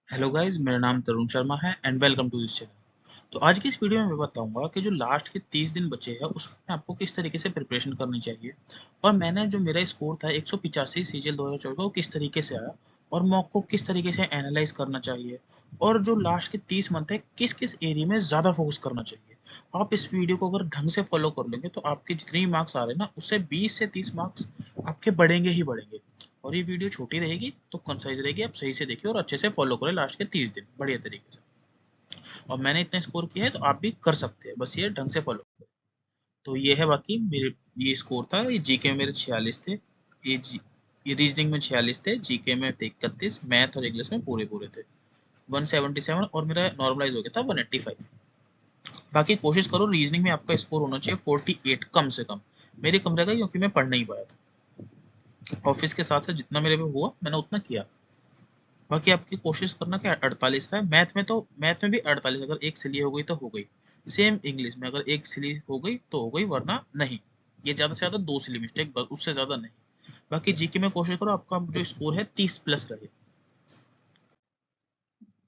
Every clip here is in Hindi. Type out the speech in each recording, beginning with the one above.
हेलो गाइस, मेरा नाम तरुण शर्मा है and welcome to this channel. तो आज की इस वीडियो में मैं बताऊंगा कि जो लास्ट के 30 दिन बचे हैं उसमें आपको किस तरीके से प्रिपरेशन करनी चाहिए और मैंने जो मेरा स्कोर था 185 सीजीएल 2024 वो किस तरीके से आया और मॉक को किस तरीके से एनालाइज करना चाहिए और जो लास्ट के 30 मंथ है किस किस एरिया में ज़्यादा फोकस करना चाहिए। आप इस वीडियो को अगर ढंग से फॉलो कर लेंगे तो आपके जितने मार्क्स आ रहे हैं ना उससे 20 से 30 मार्क्स आपके बढ़ेंगे ही बढ़ेंगे। और ये वीडियो छोटी रहेगी तो कंसाइज रहेगी, आप सही से देखिए और अच्छे से फॉलो करें लास्ट के 30 दिन बढ़िया तरीके से। और मैंने इतना स्कोर किया है तो आप भी कर सकते हैं, बस ये ढंग से फॉलो करें। तो ये है बाकी मेरे, ये स्कोर था। ये जीके में मेरे 46 थे, ये रीजनिंग में 46 थे, जीके में थे 31, मैथ और इंग्लिश में पूरे पूरे थे 177 और मेरा नॉर्मलाइज हो गया था 185। बाकी कोशिश करो रीजनिंग में आपका स्कोर होना चाहिए 48 कम से कम। मेरे कम रहेगा क्योंकि मैं पढ़ नहीं पाया था, ऑफिस के साथ साथ जितना मेरे में हुआ मैंने उतना किया। बाकी आपकी कोशिश करना कि 48 है। मैथ में भी 48, अगर एक सिली हो गई तो हो गई। सेम इंग्लिश में अगर एक सिली हो गई तो हो गई, वरना नहीं। ये ज्यादा से ज्यादा 2 सिली मिस्टेक, बस उससे ज्यादा नहीं। बाकी जीके में कोशिश करो आपका जो स्कोर है 30 प्लस रहे।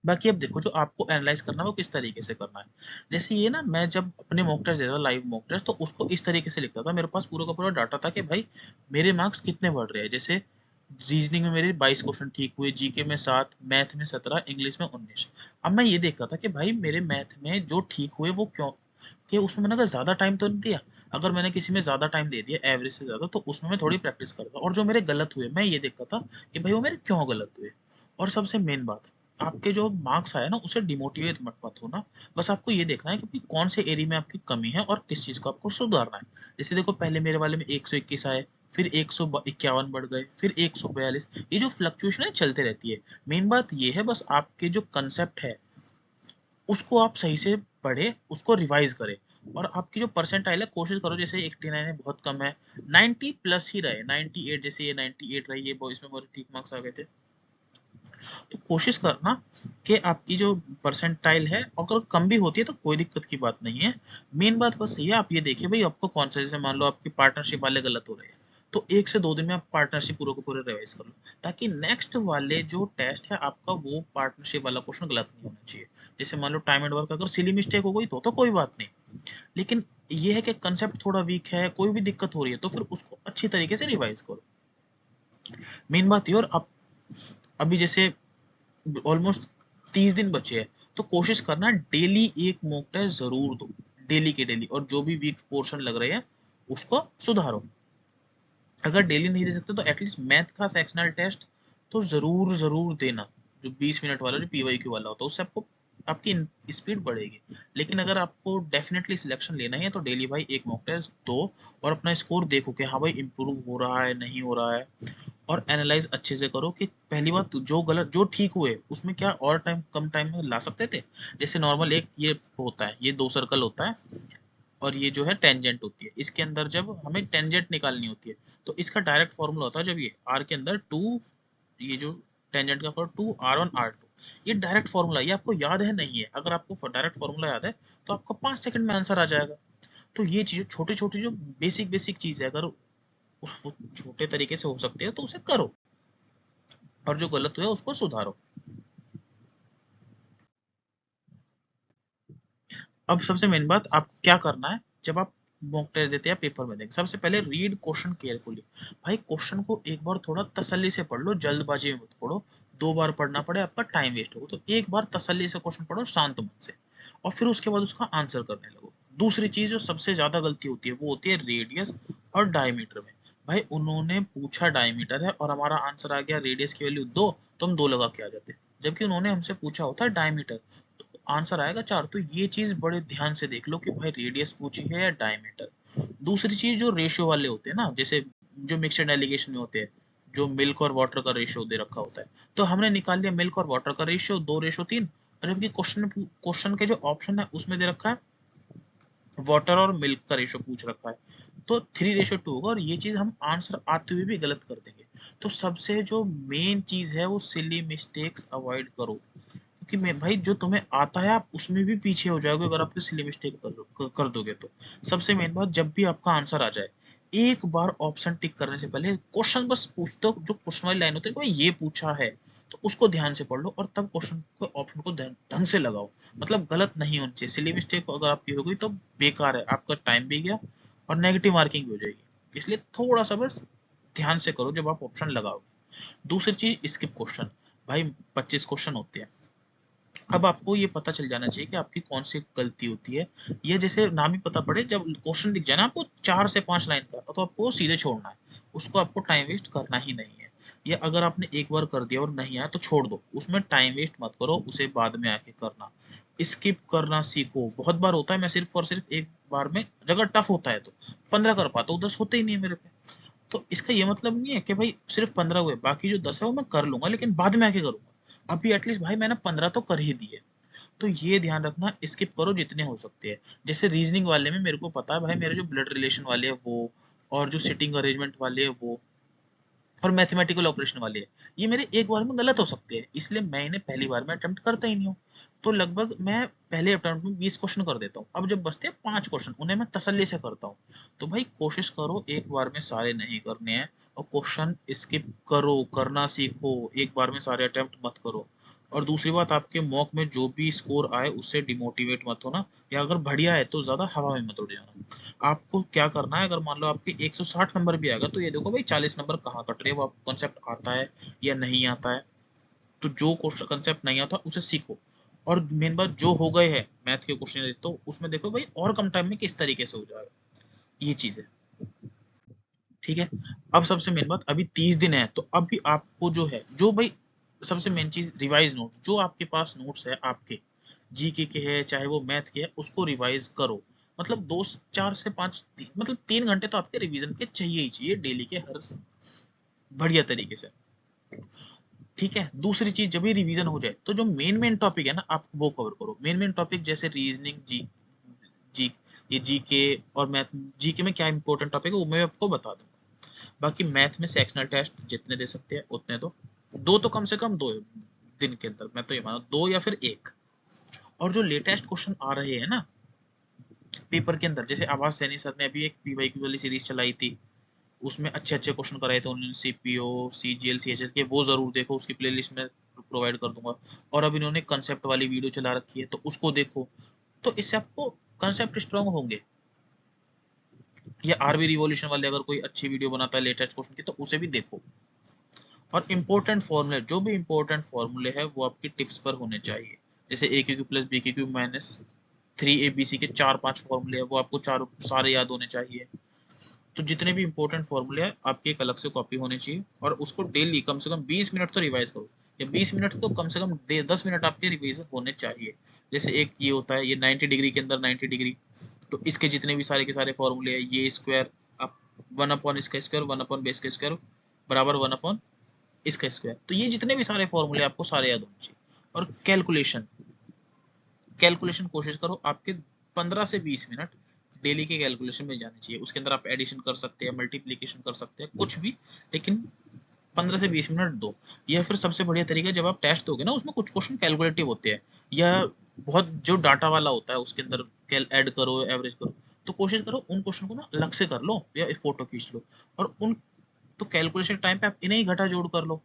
बाकी अब देखो जो आपको एनालाइज करना है वो किस तरीके से करना है। जैसे ये ना, मैं जब अपने मॉक टेस्ट देता था, लाइव मॉक टेस्ट, तो उसको इस तरीके से लिखता था। मेरे पास पूरा का पूरा डाटा था कि भाई मेरे मार्क्स कितने बढ़ रहे हैं। जैसे रीजनिंग में मेरे 22 क्वेश्चन ठीक हुए, जीके में 7, मैथ में 17, इंग्लिश में 19। अब मैं ये देख रहा था कि भाई मेरे मैथ में जो ठीक हुए वो क्यों, कि उसमें मैंने अगर ज्यादा टाइम तो नहीं दिया। अगर मैंने किसी में ज्यादा टाइम दे दिया एवरेज से ज्यादा तो उसमें मैं थोड़ी प्रैक्टिस करता। और जो मेरे गलत हुए मैं ये देखता था कि भाई वो मेरे क्यों गलत हुए। और सबसे मेन बात, आपके जो मार्क्स आए ना उसे डिमोटिवेट मत होना। बस आपको ये देखना है कि भाई कौन से एरिया में आपकी कमी है और किस चीज को आपको सुधारना है। जैसे देखो पहले मेरे वाले में 121 आए, फिर 151 बढ़ गए, फिर 142। ये जो फ्लक्चुएशन है चलते रहती है। मेन बात ये है, बस आपके जो कंसेप्ट है उसको आप सही से पढ़े, उसको रिवाइज करें। और आपकी जो परसेंटाइल है कोशिश करो, जैसे 89 है बहुत कम है, 90 प्लस ही रहे। 98, जैसे ये 98 रही है, इसमें बहुत ठीक मार्क्स आ गए थे। तो कोशिश करना कि आपकी जो परसेंटाइल है अगर कम भी होती है तो कोई दिक्कत की बात नहीं है। मेन बात बस ये है, आप ये देखिए भाई आपको कौन सा, जैसे मान लो आपकी पार्टनरशिप वाले गलत हो रहे हैं तो 1 से 2 दिन में आप पार्टनरशिप पूरे को पूरे रिवाइज कर लो, ताकि नेक्स्ट वाले जो टेस्ट है आपका वो पार्टनरशिप वाला क्वेश्चन गलत नहीं होना चाहिए। जैसे मान लो टाइम एंड वर्क अगर सिली मिस्टेक हो गई तो कोई बात नहीं, लेकिन ये है कि कंसेप्ट थोड़ा वीक है, कोई भी दिक्कत हो रही है तो फिर उसको अच्छी तरीके से रिवाइज करो। मेन बात ये। और आप अभी जैसे ऑलमोस्ट 30 दिन बचे हैं तो कोशिश करना डेली एक मॉक टेस्ट जरूर दो, डेली के डेली। और जो भी वीक पोर्शन लग रहे हैं उसको सुधारो। अगर डेली नहीं दे सकते तो एटलीस्ट मैथ का सेक्शनल टेस्ट तो जरूर जरूर देना, जो 20 मिनट वाला, जो पीवाईक्यू वाला होता है, उससे आपको आपकी स्पीड बढ़ेगी। लेकिन अगर आपको डेफिनेटली सिलेक्शन लेना है तो डेली भाई एक मॉक टेस्ट दो और अपना स्कोर देखो कि हाँ भाई इंप्रूव हो रहा है नहीं हो रहा है। और एनालाइज अच्छे से करो कि पहली बात जो गलत जो ठीक हुए उसमें क्या और टाइम कम टाइम में ला सकते थे। जैसे नॉर्मल एक ये होता है, ये 2 सर्कल होता है और ये जो है टेंजेंट होती है। इसके अंदर जब हमें टेंजेंट निकालनी होती है तो इसका डायरेक्ट फॉर्मूला होता है, जब ये आर के अंदर टू, ये जो टेंजेंट का फॉर्मूला 2r1r2, ये डायरेक्ट फॉर्मूला, ये आपको याद है नहीं है। अगर आपको डायरेक्ट फॉर्मूला याद है तो आपको 5 सेकंड में आंसर आ जाएगा। तो ये चीज छोटे छोटे जो बेसिक बेसिक चीज है, अगर उस छोटे तरीके से हो सकते हो तो उसे करो और जो गलत हुआ उसको सुधारो। अब सबसे मेन बात, आपको क्या करना है जब आप मॉक टेस्ट देते हैं पेपर में देंगे, सबसे पहले रीड क्वेश्चन केयरफुली। भाई क्वेश्चन को एक बार थोड़ा तसल्ली से पढ़ लो, जल्दबाजी में मत पढ़ो। 2 बार पढ़ना पड़े आपका टाइम वेस्ट होगा, तो एक बार तसल्ली से क्वेश्चन पढ़ो शांत मन से, और फिर उसके बाद उसका आंसर करने लगो। दूसरी चीज जो सबसे ज्यादा गलती होती है वो होती है रेडियस और डायमीटर में। भाई उन्होंने पूछा डायमीटर है और हमारा आंसर आ गया रेडियस की वैल्यू 2, तो हम 2 लगा के आ जाते, जबकि उन्होंने हमसे पूछा होता है डायमीटर, आंसर आएगा 4। तो ये चीज बड़े ध्यान से देख लो कि भाई रेडियस पूछी है या डायमीटर। दूसरी चीज जो रेशियो वाले होते हैं ना, जैसे जो मिक्सड एलिगेशन में होते हैं, जो मिल्क और वाटर का रेशियो दे रखा होता है, तो हमने निकाल लिया मिल्क और वाटर का रेशियो 2:3, और जबकि क्वेश्चन के जो ऑप्शन है उसमें दे रखा है वाटर और मिल्क का रेशियो पूछ रखा है, तो 3:2 होगा। और ये चीज हम आंसर आते हुए भी गलत कर देंगे। तो सबसे जो मेन चीज है वो सिली मिस्टेक्स अवॉइड करो, क्योंकि मैं भाई जो तुम्हें आता है आप उसमें भी पीछे हो जाओगे अगर आप सिली मिस्टेक कर दोगे तो। सबसे मेन बात, जब भी आपका आंसर आ जाए एक बार ऑप्शन टिक करने से पहले क्वेश्चन बस पूछ दो, जो क्वेश्चन वाली लाइन होती है ये पूछा है, तो उसको ध्यान से पढ़ लो और तब क्वेश्चन को ऑप्शन को ढंग से लगाओ, मतलब गलत नहीं होनी चाहिए। सिली मिस्टेक अगर आपकी हो गई तो बेकार है, आपका टाइम भी गया और नेगेटिव मार्किंग भी हो जाएगी। इसलिए थोड़ा सा बस ध्यान से करो जब आप ऑप्शन लगाओगे। दूसरी चीज स्किप क्वेश्चन, भाई 25 क्वेश्चन होते हैं। अब आपको ये पता चल जाना चाहिए कि आपकी कौन सी गलती होती है। ये जैसे नाम ही पता पड़े, जब क्वेश्चन दिख जाए ना आपको 4 से 5 लाइन का, तो आपको सीधे छोड़ना है, उसको आपको टाइम वेस्ट करना ही नहीं है। ये अगर आपने एक बार कर दिया और नहीं आया तो छोड़ दो, उसमें टाइम वेस्ट मत करो, उसे बाद में आके करना। स्किप करना सीखो। बहुत बार होता है मैं सिर्फ और सिर्फ एक बार में, अगर टफ होता है तो 15 कर पाता हूँ, 10 होते ही नहीं है मेरे पे। तो इसका ये मतलब नहीं है कि भाई सिर्फ 15 हुए, बाकी जो 10 है वो मैं कर लूंगा लेकिन बाद में आके करूंगा। अभी एटलीस्ट भाई मैंने 15 तो कर ही दिए। तो ये ध्यान रखना, स्किप करो जितने हो सकते हैं। जैसे रीजनिंग वाले में मेरे को पता है भाई, मेरे जो ब्लड रिलेशन वाले हैं वो, और जो सिटिंग अरेंजमेंट वाले हैं वो, और मैथमेटिकल ऑपरेशन वाले हैं, ये मेरे एक बार में गलत हो सकते हैं, इसलिए मैं इन्हें पहली बार में अटेम्प्ट करता ही नहीं हूँ। तो लगभग मैं पहले अटेम्प्ट में 20 क्वेश्चन कर देता हूँ। अब जब बचते हैं 5 क्वेश्चन, उन्हें मैं तसल्ली से करता हूँ। तो भाई कोशिश करो एक बार में सारे नहीं करने हैं, और क्वेश्चन स्किप करो, करना सीखो, एक बार में सारे अटेम्प्ट मत करो। और दूसरी बात, आपके मॉक में जो भी स्कोर आए उससे डिमोटिवेट मत होना, या अगर बढ़िया है तो ज्यादा हवा में मत उड़ जाना। आपको क्या करना है, अगर मान लो आपके 160 नंबर भी आएगा तो ये देखो भाई 40 नंबर कहाँ कट रहे हैं, वो आपको कंसेप्ट आता है या नहीं आता है। तो जो कंसेप्ट नहीं आता उसे सीखो। और मेन बात, जो हो गए हैं मैथ के क्वेश्चन तो उसमें देखो भाई और कम टाइम में किस तरीके से हो जाएगा, ये चीज है। ठीक है। अब सबसे मेन बात, अभी 30 दिन है तो अभी आपको जो है, जो भाई सबसे मेन चीज, रिवाइज नोट, जो आपके पास नोट्स है आपके जीके के है चाहे वो मैथ के है, उसको रिवाइज करो। मतलब 2 4 से 5, मतलब 3 घंटे तो आपके रिवीजन के चाहिए ही चाहिए डेली के, हर बढ़िया तरीके से। ठीक है। दूसरी चीज, जब भी रिवीजन हो जाए तो जो मेन मेन टॉपिक है ना आप वो कवर करो। मेन मेन टॉपिक जैसे रीजनिंग, जी ये जीके और मैथ। जीके में क्या इंपॉर्टेंट टॉपिक है वो मैं आपको बता दूंगा। बाकी मैथ में सेक्शनल टेस्ट जितने दे सकते हैं उतने दो, दो तो कम से कम दो दिन के अंदर, मैं तो ये माना दो या फिर एक। और जो लेटेस्ट क्वेश्चन आ रहे हैं ना पेपर के अंदर, जैसे आवाज सैनी सर ने अभी एक पीवाईक्यू वाली सीरीज चलाई थी, उसमें अच्छे अच्छे क्वेश्चन कराए थे उन्होंने, सीपीओ, सीजीएल, सीएचएस के, वो जरूर देखो, उसकी प्लेलिस्ट में प्रोवाइड कर दूंगा। और अब इन्होंने कंसेप्ट वाली वीडियो चला रखी है तो उसको देखो, तो इससे आपको कंसेप्ट स्ट्रांग होंगे। या आरबी रिवॉल्यूशन वाले अगर कोई अच्छी वीडियो बनाता है लेटेस्ट क्वेश्चन की तो उसे भी देखो। और इंपॉर्टेंट फॉर्मूले, जो भी इंपॉर्टेंट फॉर्मूले है वो आपकी टिप्स पर होने चाहिए। जैसे A Q Q plus B Q Q minus 3 ABC के 4 5 फॉर्मूले हैं, वो आपको चार सारे याद होने चाहिए। तो जितने भी इंपॉर्टेंट फॉर्मूले हैं आपकी एक अलग से कॉपी होनी चाहिए, और उसको डेली कम से कम 20 मिनट तो रिवाइज करो। या 20 मिनट तो कम से कम 10 मिनट आपके रिवीजन होने चाहिए। जैसे एक ये होता है, ये 90 डिग्री के अंदर 90 डिग्री, तो इसके जितने भी सारे के सारे फॉर्मूले हैं, ये स्क्वायर आप 1 अपॉन इसका स्क्वायर, 1 अपॉन बेस का स्क्वायर बराबर 1 अपॉन इसका स्क्वायर, तो ये जितने भी सारे फॉर्मूले आपको सारे याद होने चाहिए। और कैलकुलेशन, कैलकुलेशन कोशिश करो आपके 15 से 20 मिनट डेली के कैलकुलेशन में जाने चाहिए। उसके अंदर आप एडिशन कर सकते हैं, मल्टीप्लीकेशन कर सकते हैं, कुछ भी, लेकिन 15 से 20 मिनट दो। या फिर सबसे बढ़िया तरीका, जब आप टेस्ट दोगे ना उसमें कुछ क्वेश्चन कैलकुलेटिव होते हैं, या बहुत जो डाटा वाला होता है उसके अंदर कैल ऐड करो, एवरेज करो, तो कोशिश करो उन क्वेश्चन को ना अलग से कर लो या फोटो खींच लो, और उन तो कैलकुलेशन टाइम पे आप इन्हें ही घटा जोड़ कर लो,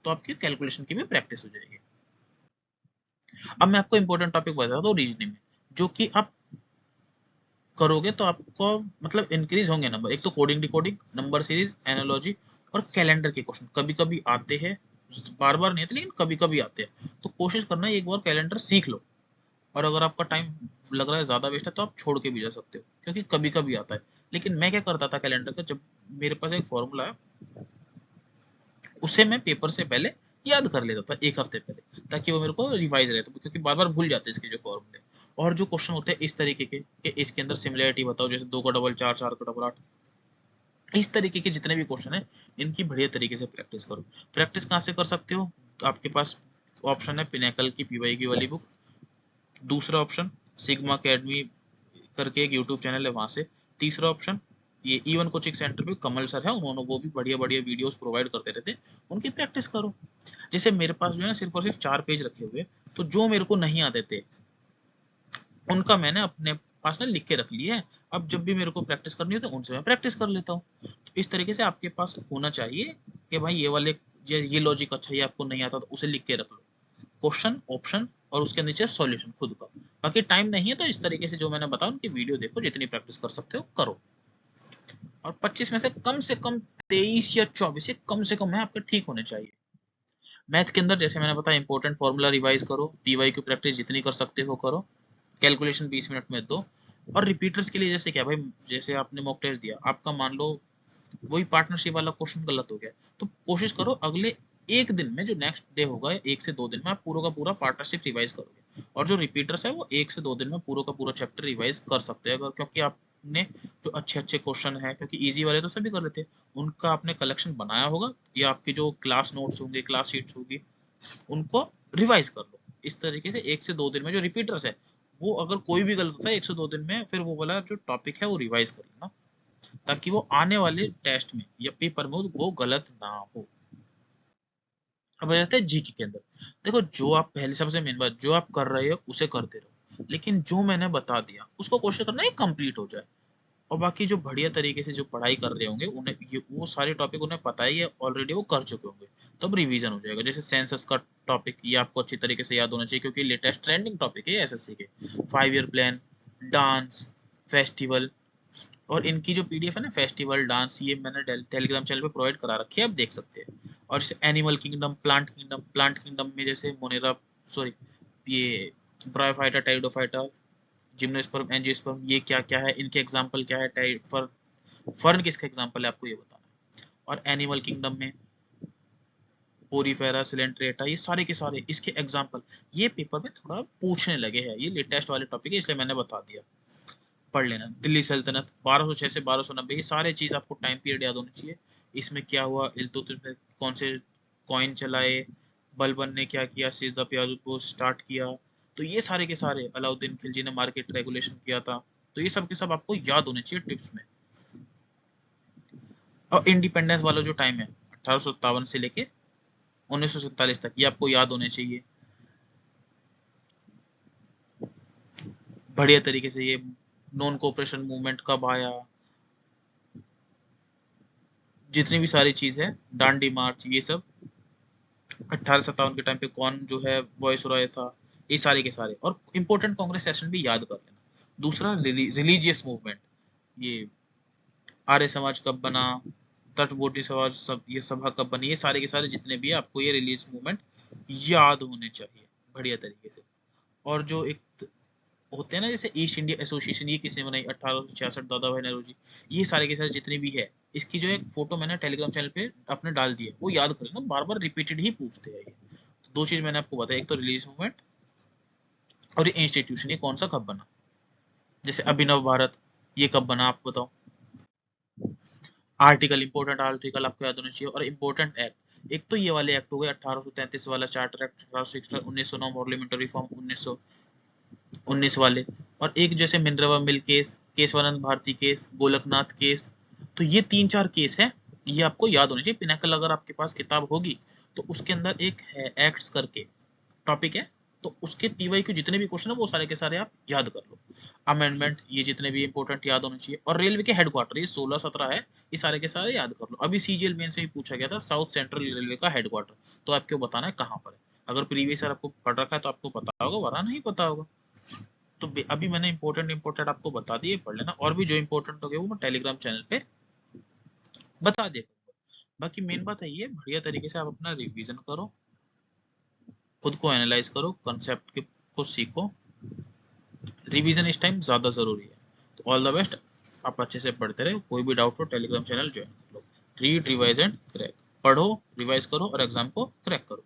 तो आपकी कैलकुलेशन की भी प्रैक्टिस हो जाएगी। अब मैं आपको इंपॉर्टेंट टॉपिक बताता हूँ रीजनिंग में, जो कि आप करोगे तो आपको मतलब इंक्रीज होंगे नंबर। एक तो coding decoding, number series, analogy और कैलेंडर के क्वेश्चन कभी कभी आते हैं, बार बार नहीं आते लेकिन कभी कभी आते हैं। तो कोशिश करना एक बार कैलेंडर सीख लो, और अगर आपका टाइम लग रहा है ज्यादा वेस्ट है तो आप छोड़ के भी जा सकते हो, क्योंकि कभी कभी आता है। लेकिन मैं क्या करता था कैलेंडर का, जब मेरे पास एक फॉर्मूला है उसे मैं पेपर से पहले याद कर लेता था एक हफ्ते पहले, ताकि वो मेरे को रिवाइज रहे, तो क्योंकि बार बार भूल जाते हैं इसके जो फॉर्मूले। और जो क्वेश्चन होते हैं इस तरीके के कि इसके अंदर सिमिलरिटी बताओ, जैसे 2 का डबल 4, 4 का डबल 8, इस तरीके के जितने भी क्वेश्चन है इनकी बढ़िया तरीके से प्रैक्टिस करो। प्रैक्टिस कहाँ से कर सकते हो, तो आपके पास ऑप्शन है पिनेकल की पीवाई की वाली बुक, दूसरा ऑप्शन सिग्मा अकेडमी करके एक यूट्यूब चैनल है वहां से, तीसरा ऑप्शन ये इवन कोचिंग सेंटर पे कमल सर है, उन्होंने वो भी बढ़िया बढ़िया वीडियोस प्रोवाइड करते रहते हैं, उनकी प्रैक्टिस करो। जैसे मेरे पास जो है सिर्फ और सिर्फ 4 पेज रखे हुए, तो जो मेरे को नहीं आते थे उनका मैंने अपने पास ना लिख के रख लिया है। अब जब भी मेरे को प्रैक्टिस करनी हो तो उनसे मैं प्रैक्टिस कर लेता हूँ। तो इस तरीके से आपके पास होना चाहिए कि भाई ये वाले ये लॉजिक अच्छा, ये आपको नहीं आता तो उसे लिख के रख लो, क्वेश्चन, ऑप्शन और उसके नीचे सॉल्यूशन खुद का। बाकी टाइम नहीं है तो इस तरीके से जो मैंने बताया उनकी वीडियो देखो, जितनी प्रैक्टिस कर सकते हो करो। और 25 में से कम 23 या 24 ये कम से कम है आपके ठीक होने चाहिए। मैथ के अंदर जैसे मैंने बताया इंपॉर्टेंट फॉर्मूला रिवाइज करो, पीवाई की प्रैक्टिस जितनी कर सकते हो करो, कैलकुलेशन 20 मिनट में दो। और रिपीटर्स के लिए जैसे क्या भाई, जैसे आपने मॉक टेस्ट दिया, आपका मान लो वही पार्टनरशिप वाला क्वेश्चन गलत हो गया, तो कोशिश करो अगले एक दिन में जो नेक्स्ट डे होगा, 1 से 2 दिन में आप पूरा का पूरा पार्टनरशिप रिवाइज करोगे। और जो रिपीटर्स है वो 1 से 2 दिन में पूरा का पूरा चैप्टर रिवाइज कर सकते हैं, अगर क्योंकि आपने जो अच्छे अच्छे क्वेश्चन है, क्योंकि इजी वाले तो सभी कर लेते हैं, उनका आपने कलेक्शन बनाया होगा, या आपकी जो क्लास नोट्स होंगे, क्लास शीट्स होगी, उनको रिवाइज कर लो। इस तरीके से 1 से 2 दिन में जो रिपीटर्स है, वो अगर कोई भी गलत होता है 1 से 2 दिन में, फिर वो वाला जो टॉपिक है वो रिवाइज कर लेना, ताकि वो आने वाले टेस्ट में या पेपर में वो गलत ना हो। अब आ जाते हैं जीके के अंदर। देखो, जो आप पहले, सबसे मेन बात, जो आप कर रहे हो उसे करते रहो, लेकिन जो मैंने बता दिया उसको कोशिश करना है कंप्लीट हो जाए। और बाकी जो बढ़िया तरीके से जो पढ़ाई कर रहे होंगे, उन्हें ये वो सारे टॉपिक उन्हें पता ही है ऑलरेडी, वो कर चुके होंगे, तब रिवीजन हो जाएगा। जैसे सेंसस का टॉपिक, ये आपको अच्छी तरीके से याद होना चाहिए, क्योंकि लेटेस्ट ट्रेंडिंग टॉपिक है एसएससी के। 5 ईयर प्लान, डांस, फेस्टिवल, और इनकी जो पीडीएफ है ना, फेस्टिवल, डांस, ये मैंने टेलीग्राम चैनल पे प्रोवाइड करा रखी है, आप देख सकते हैं। और जैसे एनिमल किंगडम, प्लांट किंगडम में जैसे मोनेरा, सॉरी, ये ब्रायोफाइटा, टाइडोफाइटा, जिम्नोस्पर्म, एंजियोस्पर्म, ये क्या क्या है, इनके एग्जांपल क्या है, टाइड फर्न किसका एग्जांपल है, आपको ये बताना है। और एनिमल किंगडम में पोरीफेरा, सिलेंट्रेटा, ये सारे के सारे इसके एग्जांपल, ये पेपर में थोड़ा पूछने लगे हैं, ये लेटेस्ट वाले टॉपिक है, इसलिए मैंने बता दिया, पढ़ लेना। दिल्ली सल्तनत 1206 से 1290, ये सारे चीज आपको टाइम पीरियड याद होनी चाहिए। इसमें क्या हुआ, इल्तुतमिश ने कौन से कॉइन चलाए, बलबन ने क्या किया, सिजदा प्याजू को स्टार्ट किया, तो ये सारे के सारे, अलाउद्दीन खिलजी ने मार्केट रेगुलेशन किया था, तो ये सब के सब आपको याद होने चाहिए टिप्स में। और इंडिपेंडेंस वाला जो टाइम है 1857 से लेके 1947 तक, ये आपको याद होने चाहिए बढ़िया तरीके से। ये नॉन कोऑपरेशन मूवमेंट कब आया, जितनी भी सारी चीज है, डांडी मार्च, ये सब 1857 के टाइम पे कौन जो है वॉइस रॉय था, ये सारे के सारे। और इंपॉर्टेंट कांग्रेस सेशन भी याद कर लेना। दूसरा, रिलीजियस मूवमेंट, ये आर्य समाज कब बना, तटवर्ती समाज, सब ये सभा कब बनी, ये सारे के सारे जितने भी है, आपको ये रिलीजियस मूवमेंट याद होने चाहिए बढ़िया तरीके से। और जो एक होते हैं ना, जैसे ईस्ट इंडिया एसोसिएशन, ये किसने बनाई, 1866, दादा भाई नौरोजी, ये सारे के सारे जितने भी है, इसकी जो एक फोटो मैंने टेलीग्राम चैनल पे अपने डाल दी है, वो याद कर लेना, बार बार रिपीटेड ही पूछते हैं ये। तो दो चीज मैंने आपको बताया, एक तो रिलीज मूवमेंट और ये इंस्टीट्यूशन, ये कौन सा कब बना। जैसे अभिनव भारत, ये कब बना, आप बताओ। आर्टिकल, इंपॉर्टेंट आर्टिकल आपको याद होना चाहिए। और इंपॉर्टेंट एक्ट, एक तो ये वाले एक्ट हो गए, 1833 वाला चार्टर एक्ट, 1861, 1909 पार्लियामेंट्री रिफॉर्म, 1919 वाले। और एक जैसे Minerva mill case, Kesavananda Bharati case, Golaknath case, तो ये 3-4 केस है, ये आपको याद होने चाहिए। पिनाकल अगर आपके पास किताब होगी तो उसके अंदर एक है एक्ट्स करके टॉपिक है, तो उसके पीवाई के जितने भी क्वेश्चन है वो सारे के सारे आप याद कर लो। अमेंडमेंट, ये जितने भी इंपॉर्टेंट याद होने चाहिए। और रेलवे के हेडक्वार्टर, ये 16-17 है, ये सारे के सारे याद कर लो। अभी सीजीएल मेन से भी पूछा गया था, साउथ सेंट्रल रेलवे का हेडक्वार्टर, तो आपको बताना है कहाँ पर है। अगर प्रीवियस ईयर आपको पढ़ रखा है तो आपको पता होगा, वरना नहीं पता होगा। तो अभी मैंने इंपॉर्टेंट आपको बता दिए, पढ़ लेना। और भी जो इंपॉर्टेंट हो गए वो मैं टेलीग्राम चैनल पे बता देगा। बाकी मेन बात है ये, बढ़िया तरीके से आप अपना रिवीजन करो, खुद को एनालाइज करो, कंसेप्ट को सीखो। रिवीजन इस टाइम ज्यादा जरूरी है। तो ऑल द बेस्ट, आप अच्छे से पढ़ते रहे। कोई भी डाउट हो टेलीग्राम चैनल ज्वाइन कर लो। रीड, रिवाइज एंड क्रैक, पढ़ो, रिवाइज करो और एग्जाम को क्रैक करो।